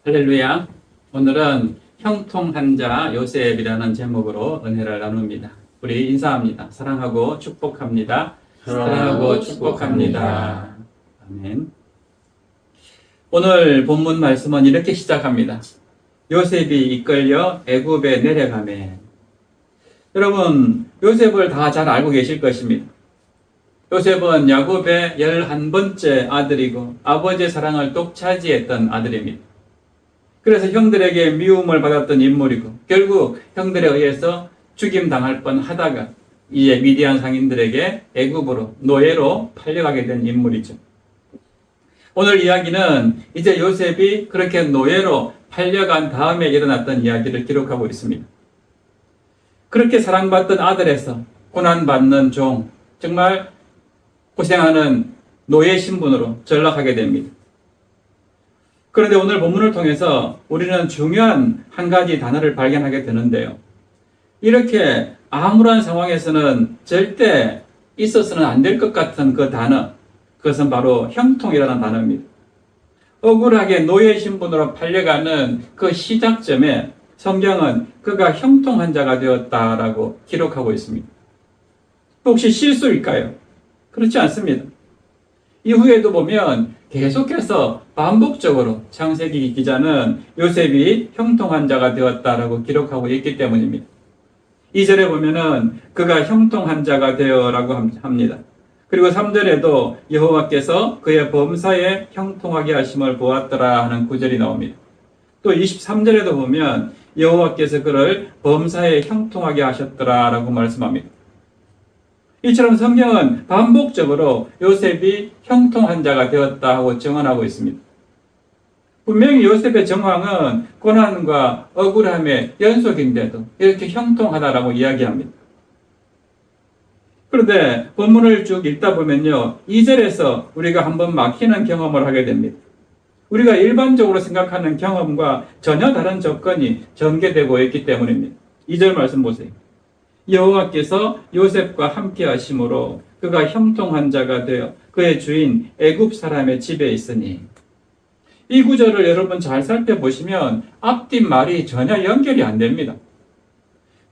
할렐루야. 오늘은 형통한 자 요셉이라는 제목으로 은혜를 나눕니다. 우리 인사합니다. 사랑하고 축복합니다. 사랑하고 축복합니다. 아멘. 오늘 본문 말씀은 이렇게 시작합니다. 요셉이 이끌려 애굽에 내려가매. 여러분, 요셉을 다 잘 알고 계실 것입니다. 요셉은 야곱의 11번째 아들이고 아버지의 사랑을 독차지했던 아들입니다. 그래서 형들에게 미움을 받았던 인물이고 결국 형들에 의해서 죽임당할 뻔하다가 이제 미디안 상인들에게 애굽으로 노예로 팔려가게 된 인물이죠. 오늘 이야기는 이제 요셉이 그렇게 노예로 팔려간 다음에 일어났던 이야기를 기록하고 있습니다. 그렇게 사랑받던 아들에서 고난받는 종, 정말 고생하는 노예 신분으로 전락하게 됩니다. 그런데 오늘 본문을 통해서 우리는 중요한 한 가지 단어를 발견하게 되는데요. 이렇게 암울한 상황에서는 절대 있어서는 안 될 것 같은 그 단어, 그것은 바로 형통이라는 단어입니다. 억울하게 노예 신분으로 팔려가는 그 시작점에 성경은 그가 형통한 자가 되었다라고 기록하고 있습니다. 혹시 실수일까요? 그렇지 않습니다. 이후에도 보면 계속해서 반복적으로 창세기 기자는 요셉이 형통한 자가 되었다라고 기록하고 있기 때문입니다. 2절에 보면은 그가 형통한 자가 되어라고 합니다. 그리고 3절에도 여호와께서 그의 범사에 형통하게 하심을 보았더라 하는 구절이 나옵니다. 또 23절에도 보면 여호와께서 그를 범사에 형통하게 하셨더라라고 말씀합니다. 이처럼 성경은 반복적으로 요셉이 형통한 자가 되었다 하고 증언하고 있습니다. 분명히 요셉의 정황은 고난과 억울함의 연속인데도 이렇게 형통하다라고 이야기합니다. 그런데 본문을 쭉 읽다 보면요, 2절에서 우리가 한번 막히는 경험을 하게 됩니다. 우리가 일반적으로 생각하는 경험과 전혀 다른 조건이 전개되고 있기 때문입니다. 2절 말씀 보세요. 여호와께서 요셉과 함께 하심으로 그가 형통한 자가 되어 그의 주인 애굽 사람의 집에 있으니. 이 구절을 여러분 잘 살펴보시면 앞뒤 말이 전혀 연결이 안 됩니다.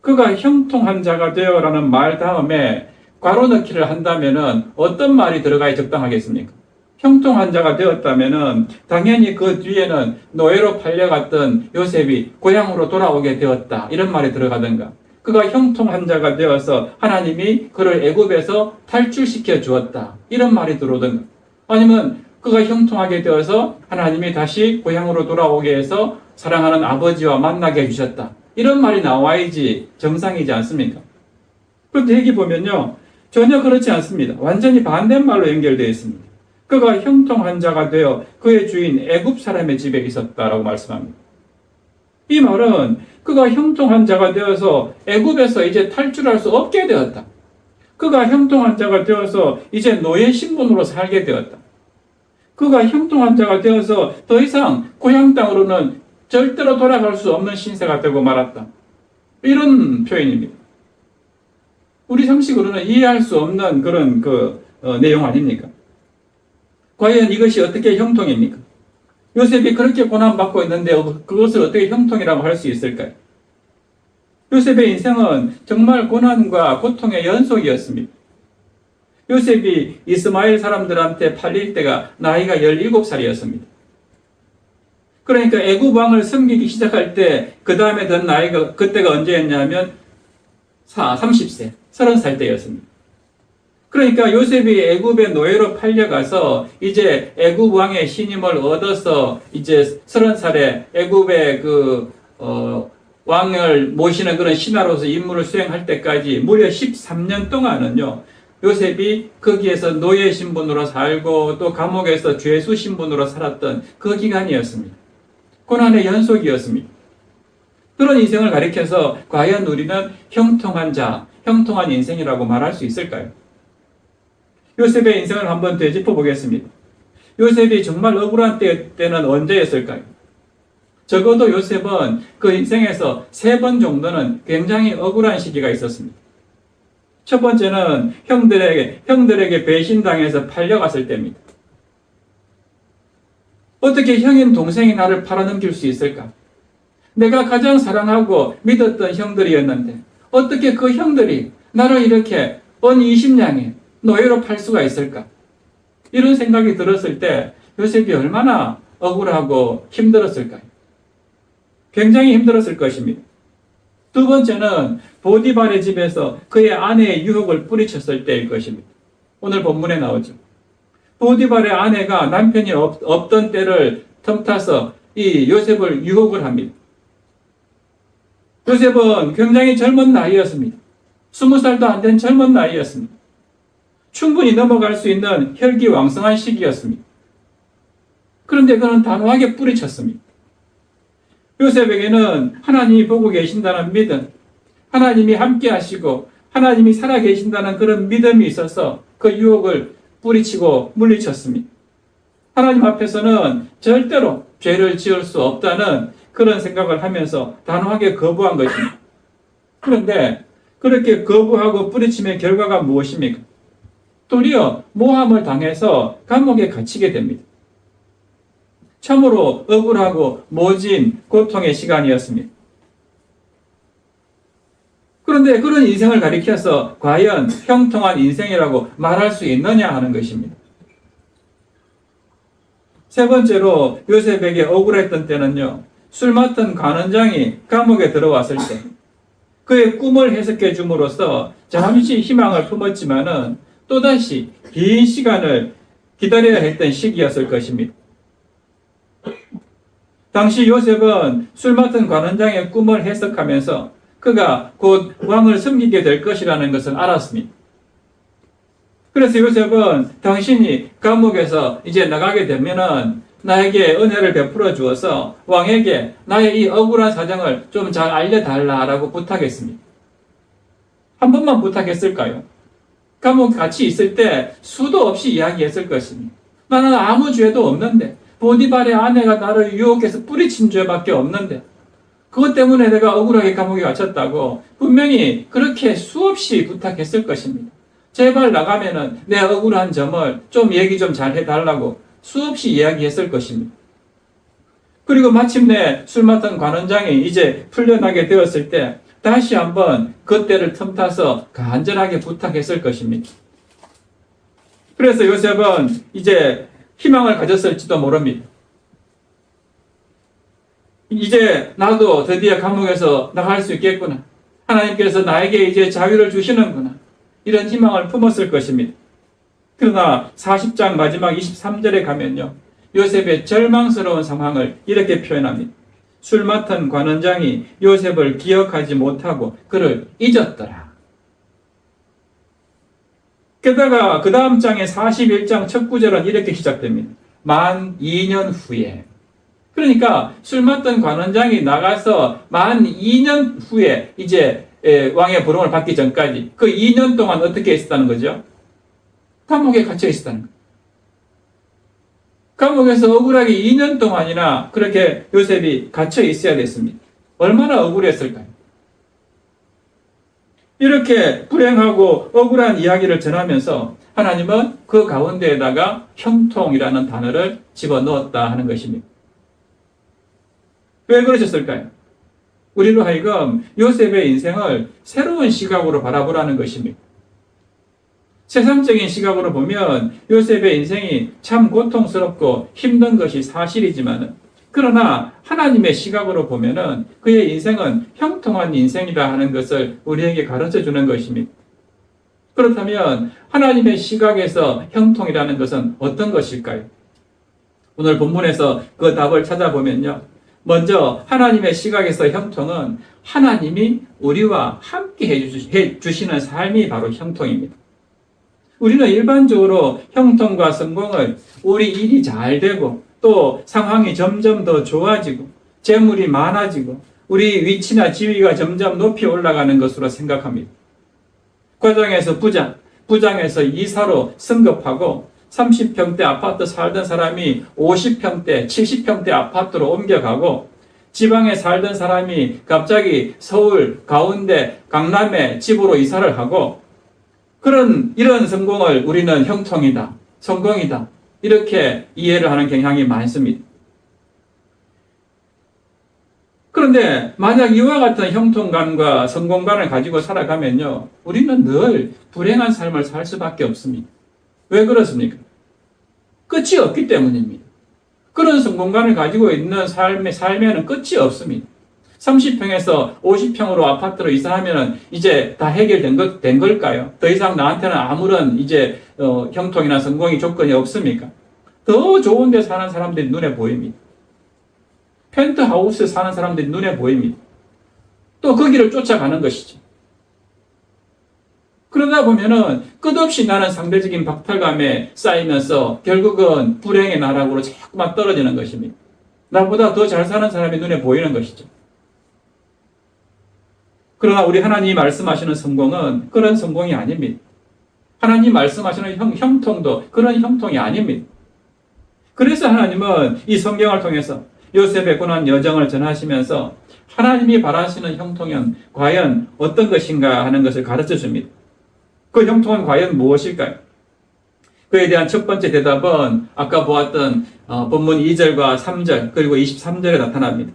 그가 형통한 자가 되어라는 말 다음에 괄호 넣기를 한다면은 어떤 말이 들어가야 적당하겠습니까? 형통한 자가 되었다면은 당연히 그 뒤에는 노예로 팔려갔던 요셉이 고향으로 돌아오게 되었다, 이런 말이 들어가든가, 그가 형통한 자가 되어서 하나님이 그를 애굽에서 탈출시켜 주었다, 이런 말이 들어오든가, 아니면 그가 형통하게 되어서 하나님이 다시 고향으로 돌아오게 해서 사랑하는 아버지와 만나게 해주셨다, 이런 말이 나와야지 정상이지 않습니까? 그런데 여기 보면요, 전혀 그렇지 않습니다. 완전히 반대말로 연결되어 있습니다. 그가 형통한 자가 되어 그의 주인 애굽 사람의 집에 있었다라고 말씀합니다. 이 말은 그가 형통한 자가 되어서 애굽에서 이제 탈출할 수 없게 되었다. 그가 형통한 자가 되어서 이제 노예 신분으로 살게 되었다. 그가 형통한 자가 되어서 더 이상 고향 땅으로는 절대로 돌아갈 수 없는 신세가 되고 말았다. 이런 표현입니다. 우리 상식으로는 이해할 수 없는 그런 내용 아닙니까? 과연 이것이 어떻게 형통입니까? 요셉이 그렇게 고난받고 있는데 그것을 어떻게 형통이라고 할 수 있을까요? 요셉의 인생은 정말 고난과 고통의 연속이었습니다. 요셉이 이스마엘 사람들한테 팔릴 때가 나이가 17살이었습니다. 그러니까 애굽 왕을 섬기기 시작할 때 그 다음에 든 나이가 그때가 언제였냐면 30세, 30살 때였습니다. 그러니까 요셉이 애굽의 노예로 팔려가서 이제 애굽 왕의 신임을 얻어서 이제 30살에 애굽의 왕을 모시는 그런 신하로서 임무를 수행할 때까지 무려 13년 동안은요, 요셉이 거기에서 노예 신분으로 살고 또 감옥에서 죄수 신분으로 살았던 그 기간이었습니다. 고난의 연속이었습니다. 그런 인생을 가리켜서 과연 우리는 형통한 자, 형통한 인생이라고 말할 수 있을까요? 요셉의 인생을 한번 되짚어 보겠습니다. 요셉이 정말 억울한 때는 언제였을까요? 적어도 요셉은 그 인생에서 3번 정도는 굉장히 억울한 시기가 있었습니다. 첫 번째는 형들에게 배신당해서 팔려갔을 때입니다. 어떻게 형인 동생이 나를 팔아넘길 수 있을까? 내가 가장 사랑하고 믿었던 형들이었는데 어떻게 그 형들이 나를 이렇게 언 20냥에 노예로 팔 수가 있을까? 이런 생각이 들었을 때 요셉이 얼마나 억울하고 힘들었을까요? 굉장히 힘들었을 것입니다. 두 번째는 보디발의 집에서 그의 아내의 유혹을 뿌리쳤을 때일 것입니다. 오늘 본문에 나오죠. 보디발의 아내가 남편이 없던 때를 틈타서 이 요셉을 유혹을 합니다. 요셉은 굉장히 젊은 나이였습니다. 20살도 안 된 젊은 나이였습니다. 충분히 넘어갈 수 있는 혈기왕성한 시기였습니다. 그런데 그는 단호하게 뿌리쳤습니다. 요셉에게는 하나님이 보고 계신다는 믿음, 하나님이 함께 하시고 하나님이 살아계신다는 그런 믿음이 있어서 그 유혹을 뿌리치고 물리쳤습니다. 하나님 앞에서는 절대로 죄를 지을 수 없다는 그런 생각을 하면서 단호하게 거부한 것입니다. 그런데 그렇게 거부하고 뿌리침의 결과가 무엇입니까? 도리어 모함을 당해서 감옥에 갇히게 됩니다. 참으로 억울하고 모진 고통의 시간이었습니다. 그런데 그런 인생을 가리켜서 과연 형통한 인생이라고 말할 수 있느냐 하는 것입니다. 세 번째로 요셉에게 억울했던 때는요, 술 맡은 관원장이 감옥에 들어왔을 때 그의 꿈을 해석해 줌으로써 잠시 희망을 품었지만은 또다시 긴 시간을 기다려야 했던 시기였을 것입니다. 당시 요셉은 술 맡은 관원장의 꿈을 해석하면서 그가 곧 왕을 섬기게 될 것이라는 것을 알았습니다. 그래서 요셉은 당신이 감옥에서 이제 나가게 되면은 나에게 은혜를 베풀어 주어서 왕에게 나의 이 억울한 사정을 좀 잘 알려달라라고 부탁했습니다. 한 번만 부탁했을까요? 감옥 같이 있을 때 수도 없이 이야기했을 것입니다. 나는 아무 죄도 없는데 보디발의 아내가 나를 유혹해서 뿌리친 죄밖에 없는데 그것 때문에 내가 억울하게 감옥에 갇혔다고 분명히 그렇게 수없이 부탁했을 것입니다. 제발 나가면은 내 억울한 점을 좀 얘기 좀 잘 해달라고 수없이 이야기했을 것입니다. 그리고 마침내 술 맡은 관원장이 이제 풀려나게 되었을 때 다시 한번 그때를 틈타서 간절하게 부탁했을 것입니다. 그래서 요셉은 이제 희망을 가졌을지도 모릅니다. 이제 나도 드디어 감옥에서 나갈 수 있겠구나. 하나님께서 나에게 이제 자유를 주시는구나. 이런 희망을 품었을 것입니다. 그러나 40장 마지막 23절에 가면요, 요셉의 절망스러운 상황을 이렇게 표현합니다. 술 맡은 관원장이 요셉을 기억하지 못하고 그를 잊었더라. 게다가 그 다음 장의 41장 첫 구절은 이렇게 시작됩니다. 만 2년 후에. 그러니까 술 맡은 관원장이 나가서 만 2년 후에 이제 왕의 부름을 받기 전까지 그 2년 동안 어떻게 있었다는 거죠? 감옥에 갇혀 있었다는 거예요. 감옥에서 억울하게 2년 동안이나 그렇게 요셉이 갇혀 있어야 됐습니다. 얼마나 억울했을까요? 이렇게 불행하고 억울한 이야기를 전하면서 하나님은 그 가운데에다가 형통이라는 단어를 집어넣었다 하는 것입니다. 왜 그러셨을까요? 우리로 하여금 요셉의 인생을 새로운 시각으로 바라보라는 것입니다. 세상적인 시각으로 보면 요셉의 인생이 참 고통스럽고 힘든 것이 사실이지만 그러나 하나님의 시각으로 보면은 그의 인생은 형통한 인생이다 하는 것을 우리에게 가르쳐 주는 것입니다. 그렇다면 하나님의 시각에서 형통이라는 것은 어떤 것일까요? 오늘 본문에서 그 답을 찾아보면요. 먼저 하나님의 시각에서 형통은 하나님이 우리와 함께 해주시는 삶이 바로 형통입니다. 우리는 일반적으로 형통과 성공을 우리 일이 잘 되고 또 상황이 점점 더 좋아지고 재물이 많아지고 우리 위치나 지위가 점점 높이 올라가는 것으로 생각합니다. 과장에서 부장, 부장에서 이사로 승급하고 30평대 아파트 살던 사람이 50평대, 70평대 아파트로 옮겨가고 지방에 살던 사람이 갑자기 서울, 가운데, 강남에 집으로 이사를 하고 이런 성공을 우리는 형통이다, 성공이다 이렇게 이해를 하는 경향이 많습니다. 그런데 만약 이와 같은 형통감과 성공감을 가지고 살아가면요, 우리는 늘 불행한 삶을 살 수밖에 없습니다. 왜 그렇습니까? 끝이 없기 때문입니다. 그런 성공감을 가지고 있는 삶에는 끝이 없습니다. 30평에서 50평으로 아파트로 이사하면 이제 다 된 걸까요? 더 이상 나한테는 아무런 이제 형통이나 성공이 조건이 없습니까? 더 좋은 데 사는 사람들이 눈에 보입니다. 펜트하우스에 사는 사람들이 눈에 보입니다. 또 거기를 쫓아가는 것이죠. 그러다 보면은 끝없이 나는 상대적인 박탈감에 쌓이면서 결국은 불행의 나락으로 자꾸만 떨어지는 것입니다. 나보다 더 잘 사는 사람이 눈에 보이는 것이죠. 그러나 우리 하나님이 말씀하시는 성공은 그런 성공이 아닙니다. 하나님 말씀하시는 형통도 그런 형통이 아닙니다. 그래서 하나님은 이 성경을 통해서 요셉의 고난 여정을 전하시면서 하나님이 바라시는 형통은 과연 어떤 것인가 하는 것을 가르쳐 줍니다. 그 형통은 과연 무엇일까요? 그에 대한 첫 번째 대답은 아까 보았던 본문 2절과 3절 그리고 23절에 나타납니다.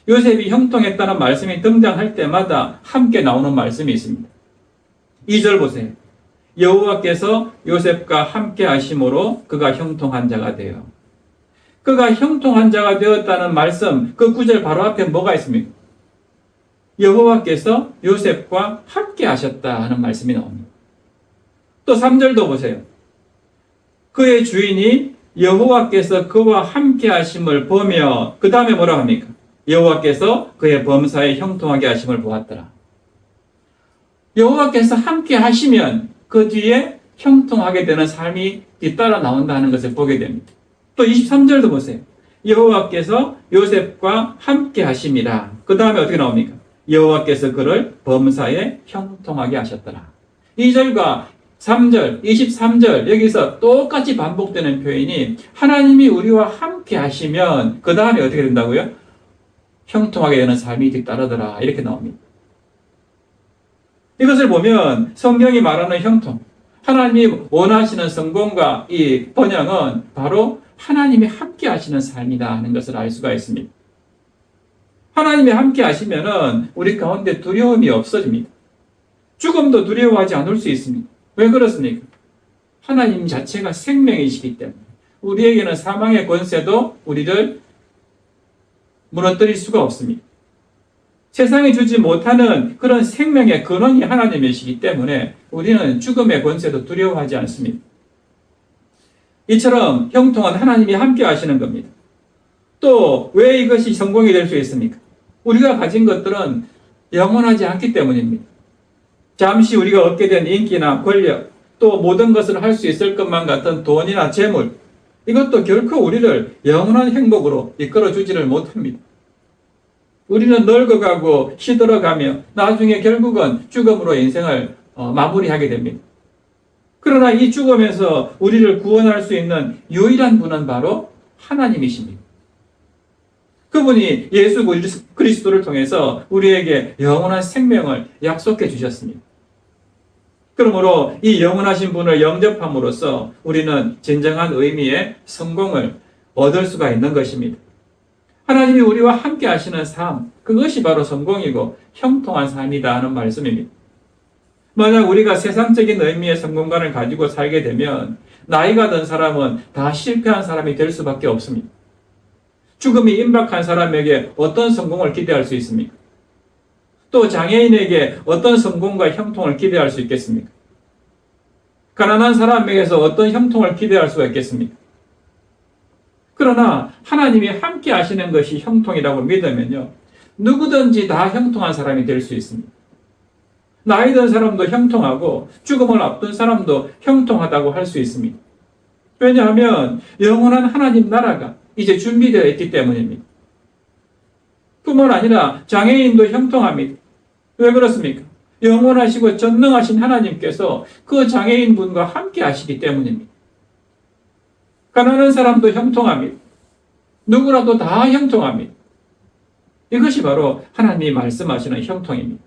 요셉이 형통했다는 말씀이 등장할 때마다 함께 나오는 말씀이 있습니다. 2절 보세요. 여호와께서 요셉과 함께 하심으로 그가 형통한 자가 되어. 그가 형통한 자가 되었다는 말씀, 그 구절 바로 앞에 뭐가 있습니까? 여호와께서 요셉과 함께 하셨다 하는 말씀이 나옵니다. 또 3절도 보세요. 그의 주인이 여호와께서 그와 함께 하심을 보며 그 다음에 뭐라고 합니까? 여호와께서 그의 범사에 형통하게 하심을 보았더라. 여호와께서 함께 하시면 그 뒤에 형통하게 되는 삶이 뒤따라 나온다는 것을 보게 됩니다. 또 23절도 보세요. 여호와께서 요셉과 함께 하심이라. 그 다음에 어떻게 나옵니까? 여호와께서 그를 범사에 형통하게 하셨더라. 2절과 3절, 23절 여기서 똑같이 반복되는 표현이 하나님이 우리와 함께 하시면 그 다음에 어떻게 된다고요? 형통하게 되는 삶이 뒤따르더라. 이렇게 나옵니다. 이것을 보면 성경이 말하는 형통, 하나님이 원하시는 성공과 이 번영은 바로 하나님이 함께 하시는 삶이다 하는 것을 알 수가 있습니다. 하나님이 함께 하시면은 우리 가운데 두려움이 없어집니다. 죽음도 두려워하지 않을 수 있습니다. 왜 그렇습니까? 하나님 자체가 생명이시기 때문에 우리에게는 사망의 권세도 우리를 무너뜨릴 수가 없습니다. 세상이 주지 못하는 그런 생명의 근원이 하나님이시기 때문에 우리는 죽음의 권세도 두려워하지 않습니다. 이처럼 형통은 하나님이 함께 하시는 겁니다. 또 왜 이것이 성공이 될 수 있습니까? 우리가 가진 것들은 영원하지 않기 때문입니다. 잠시 우리가 얻게 된 인기나 권력, 또 모든 것을 할 수 있을 것만 같은 돈이나 재물, 이것도 결코 우리를 영원한 행복으로 이끌어 주지를 못합니다. 우리는 늙어가고 시들어가며 나중에 결국은 죽음으로 인생을 마무리하게 됩니다. 그러나 이 죽음에서 우리를 구원할 수 있는 유일한 분은 바로 하나님이십니다. 그분이 예수 그리스도를 통해서 우리에게 영원한 생명을 약속해 주셨습니다. 그러므로 이 영원하신 분을 영접함으로써 우리는 진정한 의미의 성공을 얻을 수가 있는 것입니다. 하나님이 우리와 함께 하시는 삶, 그것이 바로 성공이고 형통한 삶이다 하는 말씀입니다. 만약 우리가 세상적인 의미의 성공관을 가지고 살게 되면 나이가 든 사람은 다 실패한 사람이 될 수밖에 없습니다. 죽음이 임박한 사람에게 어떤 성공을 기대할 수 있습니까? 또 장애인에게 어떤 성공과 형통을 기대할 수 있겠습니까? 가난한 사람에게서 어떤 형통을 기대할 수가 있겠습니까? 그러나 하나님이 함께 하시는 것이 형통이라고 믿으면요, 누구든지 다 형통한 사람이 될 수 있습니다. 나이 든 사람도 형통하고 죽음을 앞둔 사람도 형통하다고 할 수 있습니다. 왜냐하면 영원한 하나님 나라가 이제 준비되어 있기 때문입니다. 뿐만 아니라 장애인도 형통합니다. 왜 그렇습니까? 영원하시고 전능하신 하나님께서 그 장애인분과 함께 하시기 때문입니다. 가난한 사람도 형통합니다. 누구라도 다 형통합니다. 이것이 바로 하나님이 말씀하시는 형통입니다.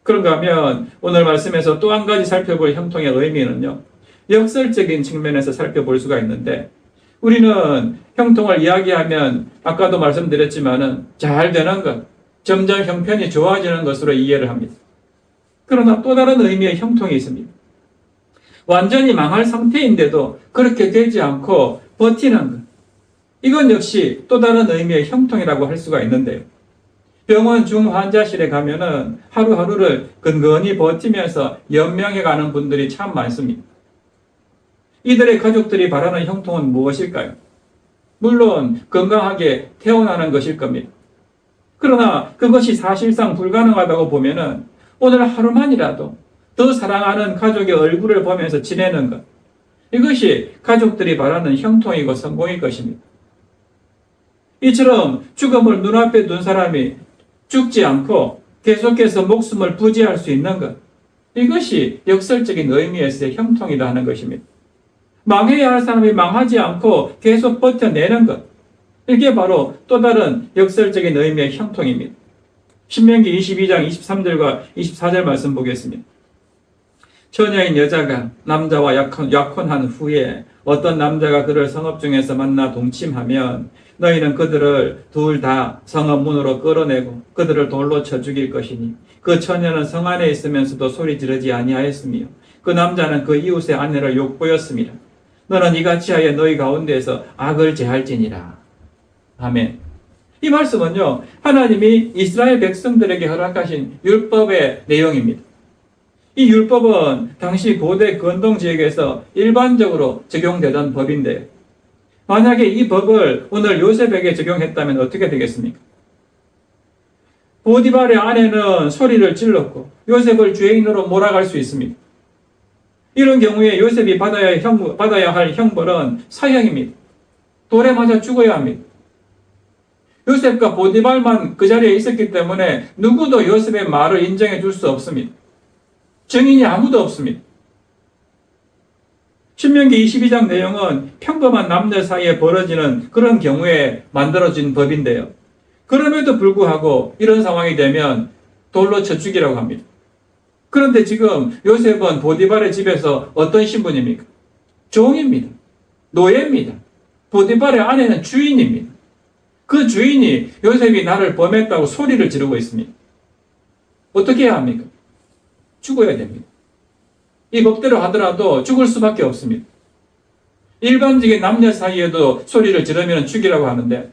그런가 하면 오늘 말씀에서 또 한 가지 살펴볼 형통의 의미는요, 역설적인 측면에서 살펴볼 수가 있는데 우리는 형통을 이야기하면 아까도 말씀드렸지만은 잘 되는 것, 점점 형편이 좋아지는 것으로 이해를 합니다. 그러나 또 다른 의미의 형통이 있습니다. 완전히 망할 상태인데도 그렇게 되지 않고 버티는 것. 이건 역시 또 다른 의미의 형통이라고 할 수가 있는데요. 병원 중환자실에 가면은 하루하루를 근근히 버티면서 연명해 가는 분들이 참 많습니다. 이들의 가족들이 바라는 형통은 무엇일까요? 물론 건강하게 태어나는 것일 겁니다. 그러나 그것이 사실상 불가능하다고 보면은 오늘 하루만이라도 더 사랑하는 가족의 얼굴을 보면서 지내는 것. 이것이 가족들이 바라는 형통이고 성공일 것입니다. 이처럼 죽음을 눈앞에 둔 사람이 죽지 않고 계속해서 목숨을 부지할 수 있는 것. 이것이 역설적인 의미에서의 형통이다 하는 것입니다. 망해야 할 사람이 망하지 않고 계속 버텨내는 것. 이게 바로 또 다른 역설적인 의미의 형통입니다. 신명기 22장 23절과 24절 말씀 보겠습니다. 처녀인 여자가 남자와 약혼한 후에 어떤 남자가 그를 성읍 중에서 만나 동침하면 너희는 그들을 둘 다 성읍 문으로 끌어내고 그들을 돌로 쳐 죽일 것이니 그 처녀는 성 안에 있으면서도 소리 지르지 아니하였으며 그 남자는 그 이웃의 아내를 욕보였습니다. 너는 이같이 하여 너희 가운데에서 악을 제할지니라. 아멘. 이 말씀은요, 하나님이 이스라엘 백성들에게 허락하신 율법의 내용입니다. 이 율법은 당시 고대 근동 지역에서 일반적으로 적용되던 법인데요. 만약에 이 법을 오늘 요셉에게 적용했다면 어떻게 되겠습니까? 보디발의 아내는 소리를 질렀고 요셉을 죄인으로 몰아갈 수 있습니다. 이런 경우에 요셉이 받아야 할 형벌은 사형입니다. 돌에 맞아 죽어야 합니다. 요셉과 보디발만 그 자리에 있었기 때문에 누구도 요셉의 말을 인정해 줄 수 없습니다. 증인이 아무도 없습니다. 신명기 22장 내용은 평범한 남녀 사이에 벌어지는 그런 경우에 만들어진 법인데요. 그럼에도 불구하고 이런 상황이 되면 돌로 쳐 죽이라고 합니다. 그런데 지금 요셉은 보디발의 집에서 어떤 신분입니까? 종입니다. 노예입니다. 보디발의 아내는 주인입니다. 그 주인이 요셉이 나를 범했다고 소리를 지르고 있습니다. 어떻게 해야 합니까? 죽어야 됩니다. 이 법대로 하더라도 죽을 수밖에 없습니다. 일반적인 남녀 사이에도 소리를 지르면 죽이라고 하는데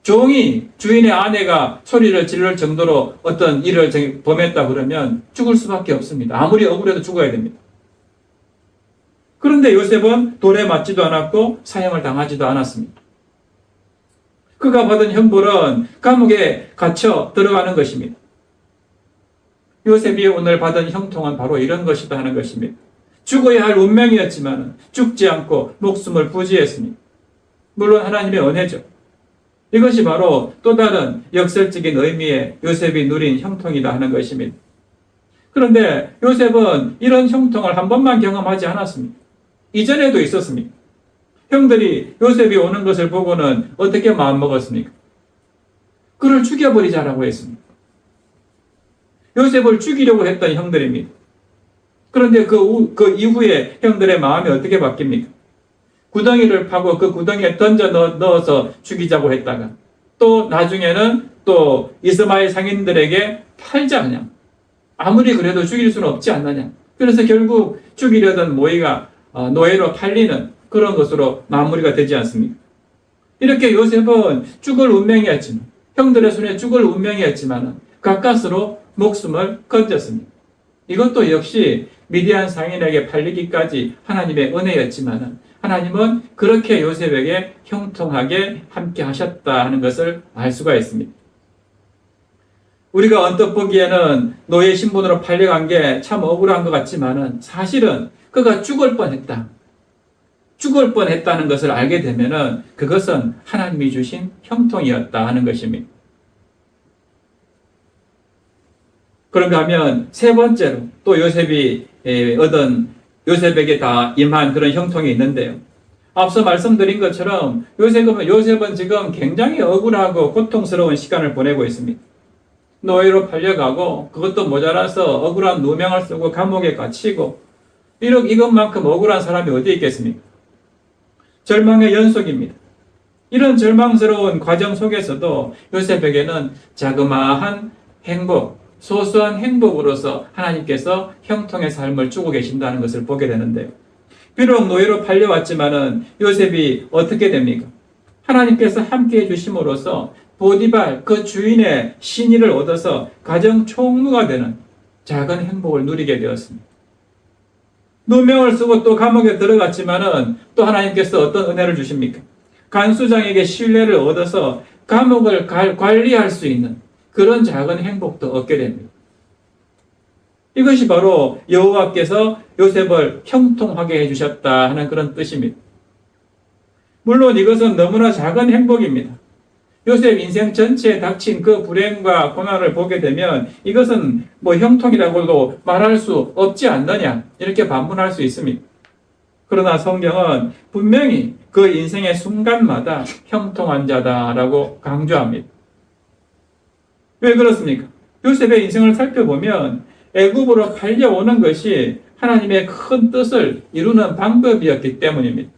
종이 주인의 아내가 소리를 지를 정도로 어떤 일을 범했다 그러면 죽을 수밖에 없습니다. 아무리 억울해도 죽어야 됩니다. 그런데 요셉은 돌에 맞지도 않았고 사형을 당하지도 않았습니다. 그가 받은 형벌은 감옥에 갇혀 들어가는 것입니다. 요셉이 오늘 받은 형통은 바로 이런 것이다 하는 것입니다. 죽어야 할 운명이었지만 죽지 않고 목숨을 부지했습니다. 물론 하나님의 은혜죠. 이것이 바로 또 다른 역설적인 의미의 요셉이 누린 형통이다 하는 것입니다. 그런데 요셉은 이런 형통을 한 번만 경험하지 않았습니다. 이전에도 있었습니다. 형들이 요셉이 오는 것을 보고는 어떻게 마음먹었습니까? 그를 죽여버리자라고 했습니다. 요셉을 죽이려고 했던 형들입니다. 그런데 그 이후에 형들의 마음이 어떻게 바뀝니까? 구덩이를 파고 그 구덩이에 던져 넣어서 죽이자고 했다가 또 나중에는 또 이스마엘 상인들에게 팔자 그냥. 아무리 그래도 죽일 수는 없지 않느냐. 그래서 결국 죽이려던 모이가 노예로 팔리는 그런 것으로 마무리가 되지 않습니까? 이렇게 요셉은 죽을 운명이었지만 형들의 손에 죽을 운명이었지만 가까스로 목숨을 건졌습니다. 이것도 역시 미디안 상인에게 팔리기까지 하나님의 은혜였지만 하나님은 그렇게 요셉에게 형통하게 함께 하셨다 하는 것을 알 수가 있습니다. 우리가 언뜻 보기에는 노예 신분으로 팔려간 게 참 억울한 것 같지만 사실은 그가 죽을 뻔했다는 것을 알게 되면은 그것은 하나님이 주신 형통이었다 하는 것입니다. 그런가 하면 세 번째로 또 요셉이 요셉에게 다 임한 그런 형통이 있는데요. 앞서 말씀드린 것처럼 요셉은 지금 굉장히 억울하고 고통스러운 시간을 보내고 있습니다. 노예로 팔려가고 그것도 모자라서 억울한 누명을 쓰고 감옥에 갇히고 이것만큼 억울한 사람이 어디 있겠습니까? 절망의 연속입니다. 이런 절망스러운 과정 속에서도 요셉에게는 자그마한 행복, 소소한 행복으로서 하나님께서 형통의 삶을 주고 계신다는 것을 보게 되는데요. 비록 노예로 팔려왔지만은 요셉이 어떻게 됩니까? 하나님께서 함께 해주심으로써 보디발 그 주인의 신의를 얻어서 가정 총무가 되는 작은 행복을 누리게 되었습니다. 누명을 쓰고 또 감옥에 들어갔지만은 또 하나님께서 어떤 은혜를 주십니까? 간수장에게 신뢰를 얻어서 감옥을 관리할 수 있는 그런 작은 행복도 얻게 됩니다. 이것이 바로 여호와께서 요셉을 형통하게 해주셨다 하는 그런 뜻입니다. 물론 이것은 너무나 작은 행복입니다. 요셉 인생 전체에 닥친 그 불행과 고난을 보게 되면 이것은 형통이라고도 말할 수 없지 않느냐 이렇게 반문할 수 있습니다. 그러나 성경은 분명히 그 인생의 순간마다 형통한 자다라고 강조합니다. 왜 그렇습니까? 요셉의 인생을 살펴보면 애굽으로 팔려오는 것이 하나님의 큰 뜻을 이루는 방법이었기 때문입니다.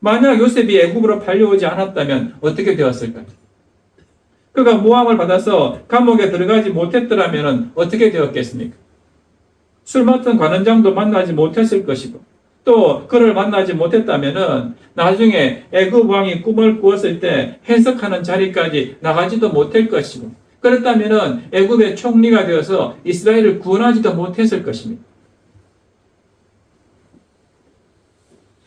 만약 요셉이 애굽으로 팔려오지 않았다면 어떻게 되었을까요? 그가 모함을 받아서 감옥에 들어가지 못했더라면 어떻게 되었겠습니까? 술 맡은 관원장도 만나지 못했을 것이고 또 그를 만나지 못했다면 나중에 애굽 왕이 꿈을 꾸었을 때 해석하는 자리까지 나가지도 못할 것이고 그렇다면 애굽의 총리가 되어서 이스라엘을 구원하지도 못했을 것입니다.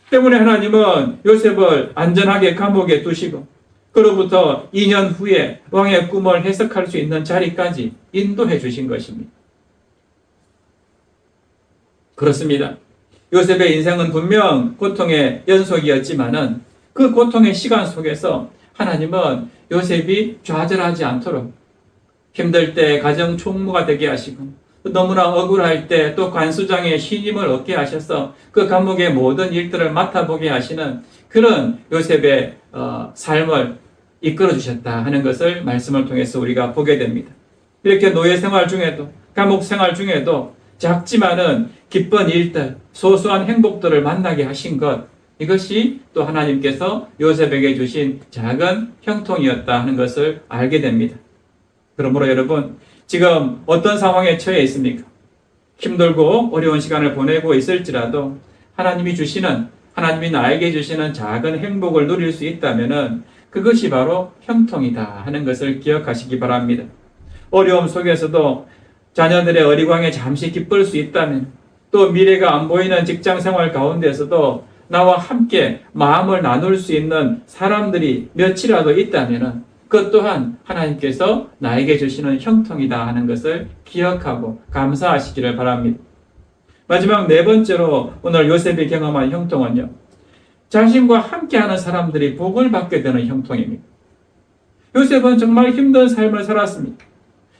때문에 하나님은 요셉을 안전하게 감옥에 두시고 그로부터 2년 후에 왕의 꿈을 해석할 수 있는 자리까지 인도해 주신 것입니다. 그렇습니다. 요셉의 인생은 분명 고통의 연속이었지만은 그 고통의 시간 속에서 하나님은 요셉이 좌절하지 않도록 힘들 때 가정 총무가 되게 하시고 너무나 억울할 때 또 관수장의 신임을 얻게 하셔서 그 감옥의 모든 일들을 맡아보게 하시는 그런 요셉의 삶을 이끌어 주셨다 하는 것을 말씀을 통해서 우리가 보게 됩니다. 이렇게 노예 생활 중에도 감옥 생활 중에도 작지만은 기쁜 일들, 소소한 행복들을 만나게 하신 것 이것이 또 하나님께서 요셉에게 주신 작은 형통이었다 하는 것을 알게 됩니다. 그러므로 여러분 지금 어떤 상황에 처해 있습니까? 힘들고 어려운 시간을 보내고 있을지라도 하나님이 나에게 주시는 작은 행복을 누릴 수 있다면 그것이 바로 형통이다 하는 것을 기억하시기 바랍니다. 어려움 속에서도 자녀들의 어리광에 잠시 기쁠 수 있다면 또 미래가 안 보이는 직장 생활 가운데서도 나와 함께 마음을 나눌 수 있는 사람들이 몇이라도 있다면 그것 또한 하나님께서 나에게 주시는 형통이다 하는 것을 기억하고 감사하시기를 바랍니다. 마지막 네 번째로 오늘 요셉이 경험한 형통은요. 자신과 함께하는 사람들이 복을 받게 되는 형통입니다. 요셉은 정말 힘든 삶을 살았습니다.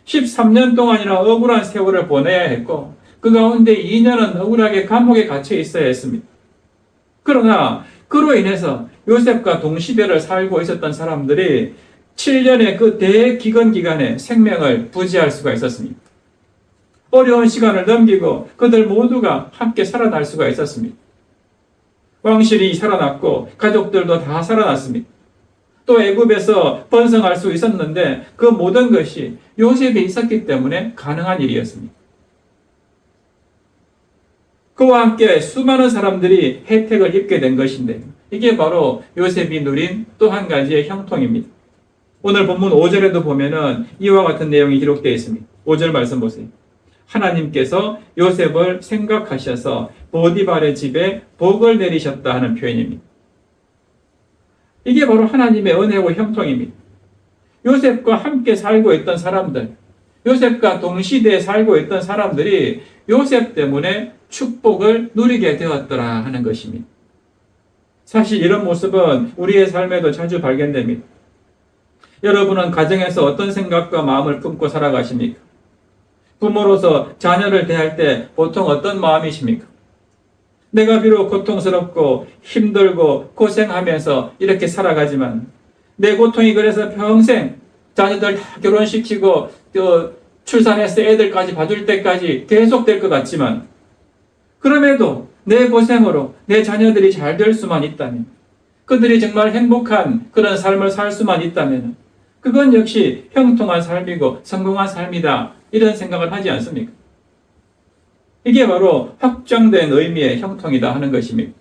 13년 동안이나 억울한 세월을 보내야 했고 그 가운데 2년은 억울하게 감옥에 갇혀 있어야 했습니다. 그러나 그로 인해서 요셉과 동시대를 살고 있었던 사람들이 7년의 그 대기근 기간에 생명을 부지할 수가 있었습니다. 어려운 시간을 넘기고 그들 모두가 함께 살아날 수가 있었습니다. 왕실이 살아났고 가족들도 다 살아났습니다. 또 애굽에서 번성할 수 있었는데 그 모든 것이 요셉에 있었기 때문에 가능한 일이었습니다. 그와 함께 수많은 사람들이 혜택을 입게 된 것인데 이게 바로 요셉이 누린 또 한 가지의 형통입니다. 오늘 본문 5절에도 보면은 이와 같은 내용이 기록되어 있습니다. 5절 말씀 보세요. 하나님께서 요셉을 생각하셔서 보디발의 집에 복을 내리셨다 하는 표현입니다. 이게 바로 하나님의 은혜고 형통입니다. 요셉과 함께 살고 있던 사람들, 요셉과 동시대에 살고 있던 사람들이 요셉 때문에 축복을 누리게 되었더라 하는 것입니다. 사실 이런 모습은 우리의 삶에도 자주 발견됩니다. 여러분은 가정에서 어떤 생각과 마음을 품고 살아가십니까? 부모로서 자녀를 대할 때 보통 어떤 마음이십니까? 내가 비록 고통스럽고 힘들고 고생하면서 이렇게 살아가지만 내 고통이 그래서 평생 자녀들 다 결혼시키고 출산해서 애들까지 봐줄 때까지 계속될 것 같지만 그럼에도 내 고생으로 내 자녀들이 잘 될 수만 있다면, 그들이 정말 행복한 그런 삶을 살 수만 있다면 그건 역시 형통한 삶이고 성공한 삶이다, 이런 생각을 하지 않습니까? 이게 바로 확정된 의미의 형통이다 하는 것입니다.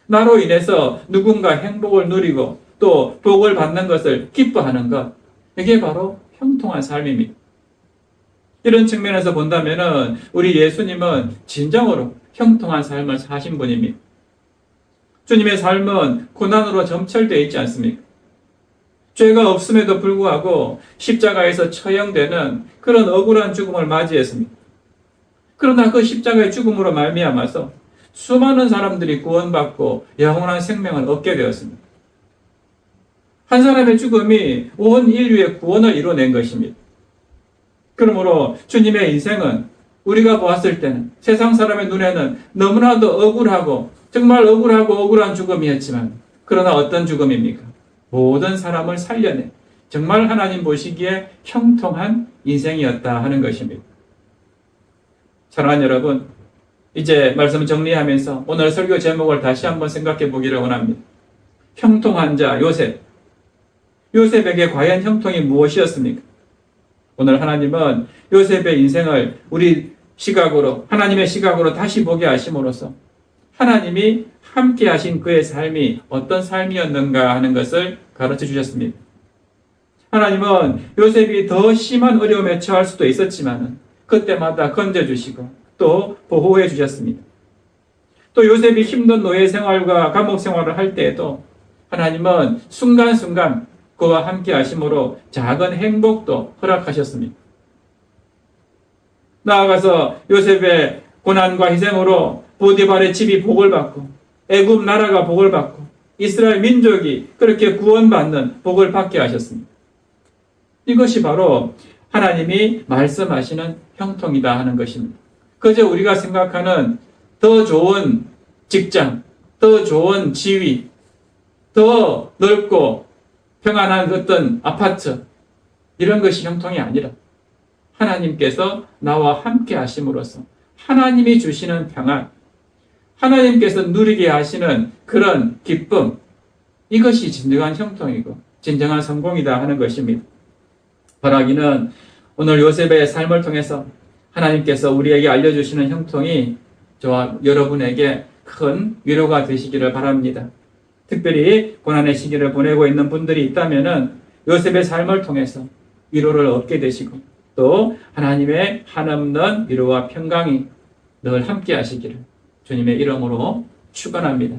나로 인해서 누군가 행복을 누리고 또 복을 받는 것을 기뻐하는 것, 이게 바로 형통한 삶입니다. 이런 측면에서 본다면 우리 예수님은 진정으로 형통한 삶을 사신 분입니다. 주님의 삶은 고난으로 점철되어 있지 않습니까? 죄가 없음에도 불구하고 십자가에서 처형되는 그런 억울한 죽음을 맞이했습니다. 그러나 그 십자가의 죽음으로 말미암아서 수많은 사람들이 구원받고 영원한 생명을 얻게 되었습니다. 한 사람의 죽음이 온 인류의 구원을 이뤄낸 것입니다. 그러므로 주님의 인생은 우리가 보았을 때는 세상 사람의 눈에는 너무나도 억울하고 정말 억울한 죽음이었지만, 그러나 어떤 죽음입니까? 모든 사람을 살려내 정말 하나님 보시기에 형통한 인생이었다 하는 것입니다. 사랑하는 여러분, 이제 말씀을 정리하면서 오늘 설교 제목을 다시 한번 생각해 보기를 원합니다. 형통한 자 요셉. 요셉에게 과연 형통이 무엇이었습니까? 오늘 하나님은 요셉의 인생을 우리 시각으로, 하나님의 시각으로 다시 보게 하심으로써 하나님이 함께 하신 그의 삶이 어떤 삶이었는가 하는 것을 가르쳐 주셨습니다. 하나님은 요셉이 더 심한 어려움에 처할 수도 있었지만 그때마다 건져주시고 또 보호해 주셨습니다. 또 요셉이 힘든 노예 생활과 감옥 생활을 할 때에도 하나님은 순간순간 그와 함께 하심으로 작은 행복도 허락하셨습니다. 나아가서 요셉의 고난과 희생으로 보디발의 집이 복을 받고 애굽 나라가 복을 받고 이스라엘 민족이 그렇게 구원받는 복을 받게 하셨습니다. 이것이 바로 하나님이 말씀하시는 형통이다 하는 것입니다. 그저 우리가 생각하는 더 좋은 직장, 더 좋은 지위, 더 넓고 평안한 어떤 아파트, 이런 것이 형통이 아니라 하나님께서 나와 함께 하심으로써 하나님이 주시는 평안, 하나님께서 누리게 하시는 그런 기쁨, 이것이 진정한 형통이고 진정한 성공이다 하는 것입니다. 바라기는 오늘 요셉의 삶을 통해서 하나님께서 우리에게 알려주시는 형통이 저와 여러분에게 큰 위로가 되시기를 바랍니다. 특별히 고난의 시기를 보내고 있는 분들이 있다면 요셉의 삶을 통해서 위로를 얻게 되시고 또 하나님의 한없는 위로와 평강이 늘 함께 하시기를 주님의 이름으로 축원합니다.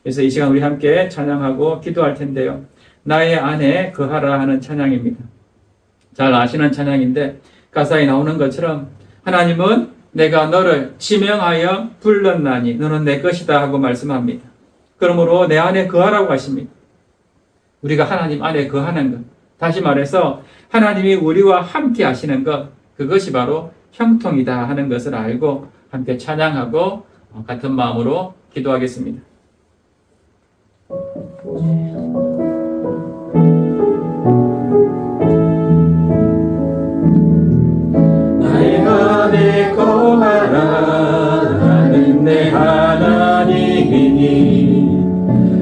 그래서 이 시간 우리 함께 찬양하고 기도할 텐데요. 나의 안에 거하라 하는 찬양입니다. 잘 아시는 찬양인데 가사에 나오는 것처럼 하나님은 내가 너를 지명하여 불렀나니 너는 내 것이다 하고 말씀합니다. 그러므로 내 안에 거하라고 하십니다. 우리가 하나님 안에 거하는 것, 다시 말해서 하나님이 우리와 함께 하시는 것, 그것이 바로 형통이다 하는 것을 알고 함께 찬양하고 같은 마음으로 기도하겠습니다. 나의 안에 거하라 나는 내 하나님이니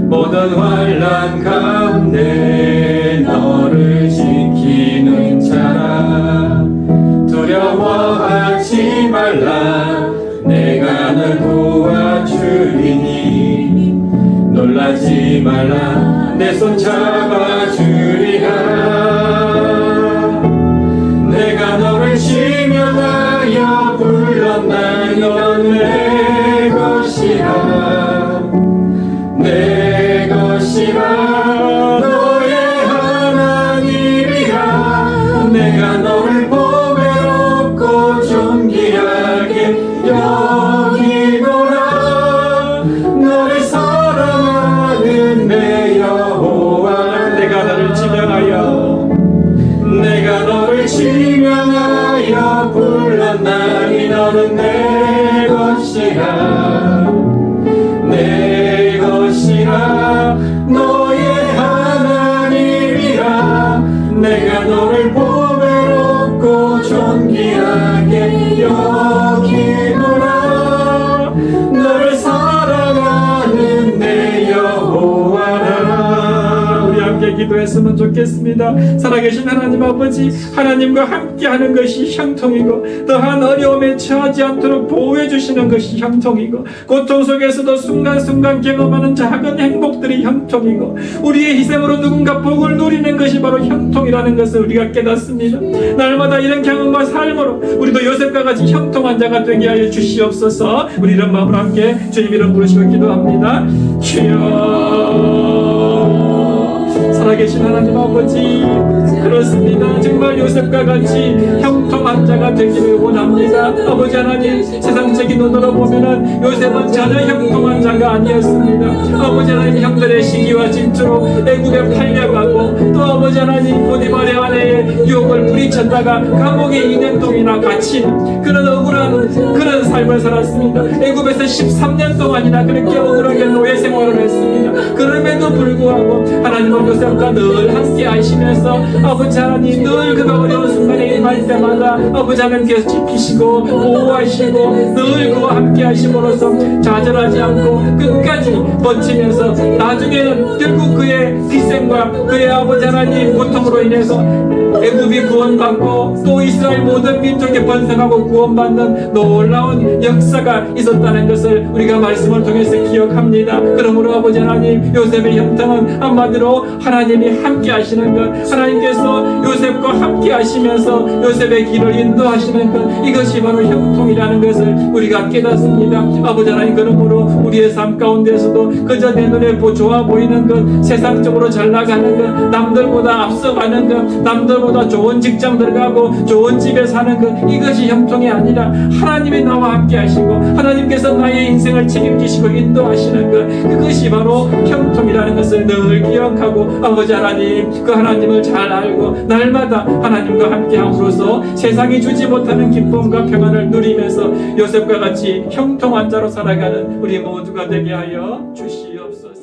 모든 환난 가운데 너를 지키는 자라 두려워하지 말라 내가 널 도와주리니 놀라지 말라 내 손 잡아주리라 내가 너를 지명하여 불렀나니 너는 내 것이라 내 것이라 너의 하나님이라 내가 너를 보배롭고 존귀하게 여기노라 너를 사랑하는 내 여호와 내가 너를 지키라 살아갔으면 좋겠습니다. 살아계신 하나님 아버지, 하나님과 함께하는 것이 형통이고 더한 어려움에 처하지 않도록 보호해 주시는 것이 형통이고 고통 속에서도 순간순간 경험하는 작은 행복들이 형통이고 우리의 희생으로 누군가 복을 누리는 것이 바로 형통이라는 것을 우리가 깨닫습니다. 날마다 이런 경험과 삶으로 우리도 요셉과 같이 형통한 자가 되게 하여 주시옵소서. 우리 이런 마음으로 함께 주님 이름 부르시고 기도합니다. 주여, 살아계신 하나님 아버지, 그렇습니다. 정말 요셉과 같이 형통한 자가 되기를 원합니다. 아버지 하나님, 세상적인 눈으로 보면은 요셉은 전혀 형통한 자가 아니었습니다. 아버지 하나님, 형들의 시기와 질투로 애굽에 팔려가고 또 아버지 하나님 보디발의 아내의 유혹을 부리쳤다가 감옥에 2년 동안이나 갇힌 그런 억울한 그런 삶을 살았습니다. 애굽에서 13년 동안이나 그렇게 억울하게 노예 생활을 했습니다. 그럼에도 불구하고 하나님은 요셉과 늘 함께 하시면서 아버지 하나님 늘 그가 어려운 순간에 임할 때마다 아버지 하나님께서 지키시고 보호하시고 늘 그와 함께 하심으로써 좌절하지 않고 끝까지 버티면서 나중에는 결국 그의 희생과 그의 아버지 하나님 고통으로 인해서 애굽이 구원받고 또 이스라엘 모든 민족이 번성하고 구원받는 놀라운 역사가 있었다는 것을 우리가 말씀을 통해서 기억합니다. 그러므로 아버지 하나님, 요셉의 형통은 한마디로 하나님이 함께 하시는 것, 하나님께서 요셉과 함께 하시면서 요셉의 길을 인도하시는 것, 이것이 바로 형통이라는 것을 우리가 깨닫습니다. 아버지 하나님, 그러므로 우리의 삶 가운데서도 그저 내 눈에 좋아 보이는 것, 세상적으로 잘 나가는 것, 남들보다 앞서가는 것, 남들보다 좋은 직장 들어가고 좋은 집에 사는 것, 이것이 형통이 아니라 하나님이 나와 함께 하시고 하나님께서 나의 인생을 책임지시고 인도하시는 것, 그것이 바로 형통이라는 것을 늘 기억하고 아버지 하나님, 그 하나님을 잘 알고 날마다 하나님과 함께 함으로써 세상이 주지 못하는 기쁨과 평안을 누리면서 요셉과 같이 형통한 자로 살아가는 우리 모두가 되게 하여 주시옵소서.